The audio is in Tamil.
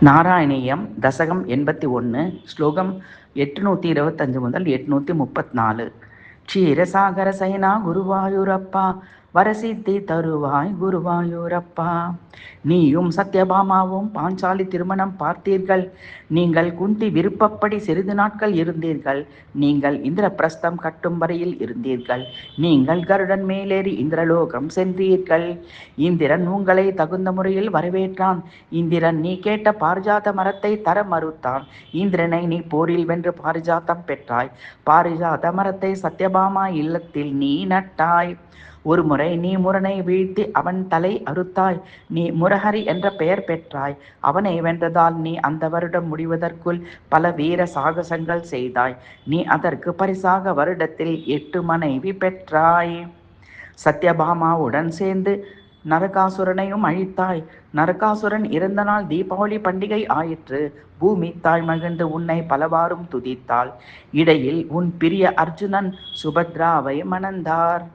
நாராயணியம் தசகம் 81 ஸ்லோகம் 825 முதல் 834. க்ஷீரசாகர சயனா குருவாயூரப்பா வரசித்தி தருவாய் குருவாயூரப்பா. நீயும் சத்யபாமாவும் பாஞ்சாலி திருமணம் பார்த்தீர்கள். நீங்கள் குந்தி விருப்பப்படி சிறிது நாட்கள் இருந்தீர்கள். நீங்கள் இந்திரபிரஸ்தம் கட்டும் வரையில் இருந்தீர்கள். நீங்கள் கருடன் மேலேறி இந்திரலோகம் சென்றீர்கள். இந்திரன் உங்களை தகுந்த முறையில் வரவேற்றான். இந்திரன் நீ கேட்ட பாரிஜாத மரத்தை தர மறுத்தான். இந்திரனை நீ போரில் வென்று பாரிஜாத்தம் பெற்றாய். பாரிஜாத மரத்தை சத்யபாமா இல்லத்தில் நீ நட்டாய். ஒரு முறை நீ முரனை வீழ்த்தி அவன் தலை அறுத்தாய். நீ முரஹரி என்ற பெயர் பெற்றாய். அவனை வென்றதால் நீ அந்த வருடம் முடிவதற்குள் பல வீர சாகசங்கள் செய்தாய். நீ அதற்கு பரிசாக வருடத்தில் 8 மனைவி பெற்றாய். சத்யபாமாவுடன் சேர்ந்து நரகாசுரனையும் அழித்தாய். நரகாசுரன் இறந்த நாள் தீபாவளி பண்டிகை ஆயிற்று. பூமி தாய் மகிழ்ந்து உன்னை பலவாறும் துதித்தாள். இடையில் உன் பிரிய அர்ஜுனன் சுபத்ராவை மணந்தார்.